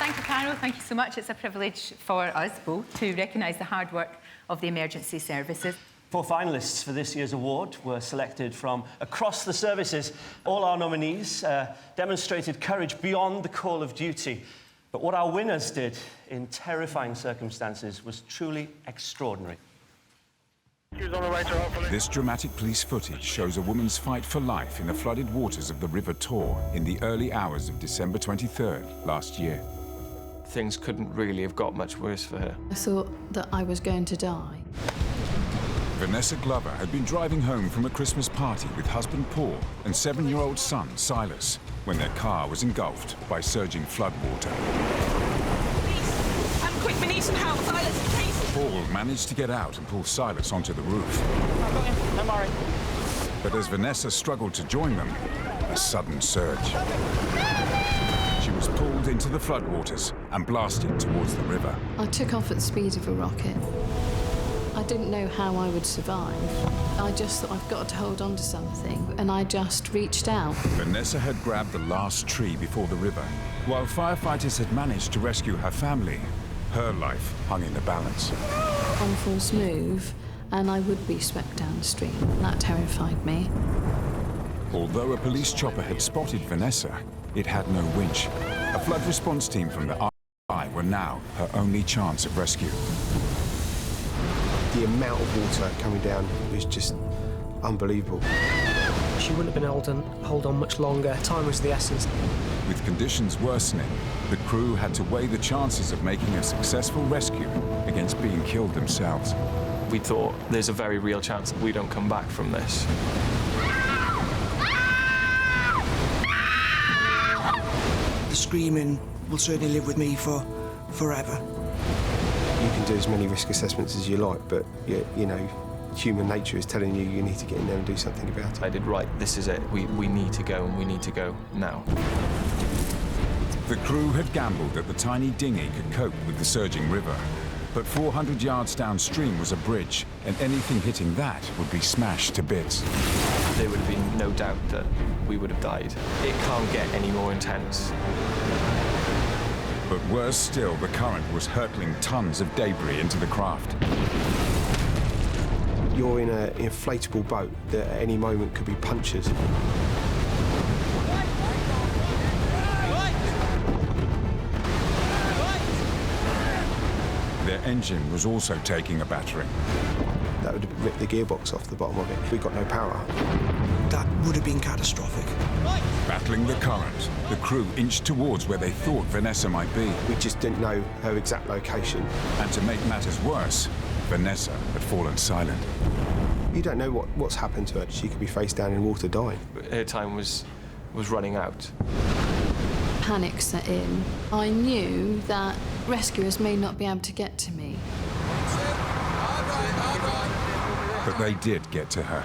Thank you, Carol. Thank you so much. It's a privilege for us both to recognise the hard work of the emergency services. 4 finalists for this year's award were selected from across the services. All our nominees demonstrated courage beyond the call of duty. But what our winners did in terrifying circumstances was truly extraordinary. This dramatic police footage shows a woman's fight for life in the flooded waters of the River Taw in the early hours of December 23rd last year. Things couldn't really have got much worse for her. I thought that I was going to die. Vanessa Glover had been driving home from a Christmas party with husband Paul and 7-year-old son Silas when their car was engulfed by surging floodwater. Police! Quick, we need some help. Silas, please! Paul managed to get out and pull Silas onto the roof. I've got him. Don't worry. But as Vanessa struggled to join them, a sudden surge. She was pulled into the floodwaters and blasted towards the river. I took off at the speed of a rocket. I didn't know how I would survive. I just thought, I've got to hold on to something, and I just reached out. Vanessa had grabbed the last tree before the river. While firefighters had managed to rescue her family, her life hung in the balance. One false move, and I would be swept downstream. That terrified me. Although a police chopper had spotted Vanessa, it had no winch. A flood response team from the RNLI were now her only chance of rescue. The amount of water coming down was just unbelievable. She wouldn't have been able to hold on much longer. Time was the essence. With conditions worsening, the crew had to weigh the chances of making a successful rescue against being killed themselves. We thought there's a very real chance that we don't come back from this. The screaming will certainly live with me for forever. You can do as many risk assessments as you like, but you know, human nature is telling you you need to get in there and do something about it. I did right, this is it. We need to go, and we need to go now. The crew had gambled that the tiny dinghy could cope with the surging river. But 400 yards downstream was a bridge, and anything hitting that would be smashed to bits. There would have been no doubt that we would have died. It can't get any more intense. But worse still, the current was hurtling tons of debris into the craft. You're in an inflatable boat that at any moment could be punctured. Their engine was also taking a battering. That would have ripped the gearbox off the bottom of it. We got no power. That would have been catastrophic. Battling the current, the crew inched towards where they thought Vanessa might be. We just didn't know her exact location. And to make matters worse, Vanessa had fallen silent. You don't know what's happened to her. She could be face down in water dying. Her time was running out. Panic set in. I knew that rescuers may not be able to get to me. But they did get to her.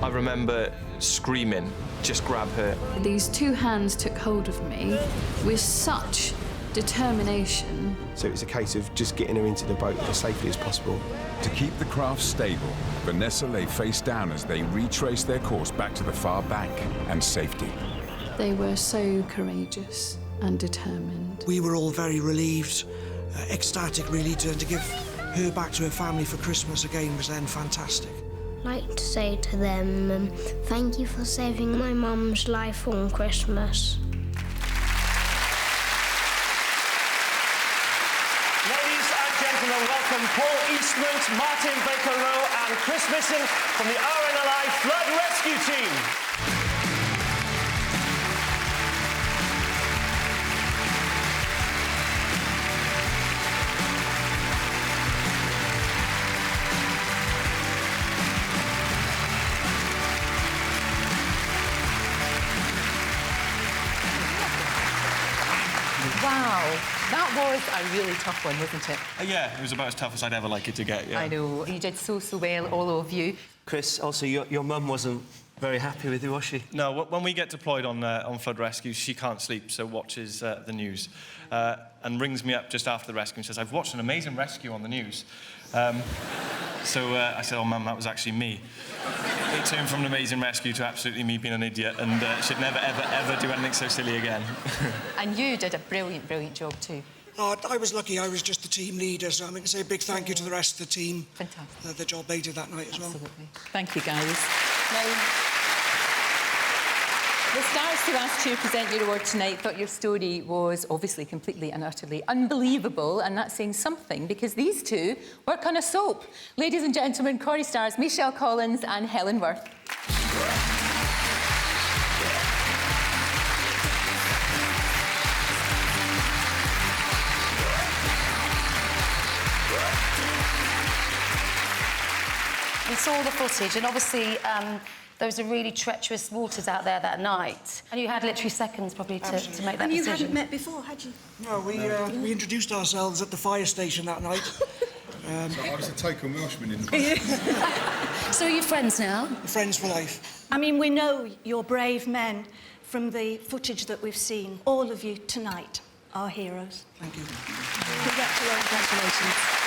I remember screaming, just grab her. These two hands took hold of me with such determination. So it was a case of just getting her into the boat as safely as possible. To keep the craft stable, Vanessa lay face down as they retraced their course back to the far bank and safety. They were so courageous and determined. We were all very relieved, ecstatic really, to give her back to her family for Christmas again was then fantastic. I'd like to say to them, thank you for saving my mum's life on Christmas. Ladies and gentlemen, welcome Paul Eastman, Martin Baker-Rowe and Chris Missing from the RNLI Flood Rescue Team. Wow, that was a really tough one, wasn't it? Yeah, it was about as tough as I'd ever like it to get, yeah. I know. You did so well, all of you. Chris, also, your mum wasn't very happy with you, was she? No, when we get deployed on flood rescues, she can't sleep, so watches the news. And rings me up just after the rescue and says, I've watched an amazing rescue on the news. So I said, oh, Mum, that was actually me. It turned from an amazing rescue to absolutely me being an idiot, and should never, ever, ever do anything so silly again. And you did a brilliant, brilliant job too. Oh, I was lucky. I was just the team leader, so I'm going to say a big thank you to the rest of the team. Fantastic. The job they did that night as well. Absolutely. Thank you, guys. Now, the stars who asked you to present your award tonight thought your story was obviously completely and utterly unbelievable, and that's saying something because these two work on a soap. Ladies and gentlemen, Corrie stars Michelle Collins and Helen Worth. We saw the footage, and obviously there was a really treacherous waters out there that night. And you had literally seconds probably to make that decision. And you hadn't met before, had you? No, we introduced ourselves at the fire station that night. So I was a token Welshman in the So are you friends now? Friends for life. I mean, we know you're brave men from the footage that we've seen. All of you tonight are heroes. Thank you. Congratulations.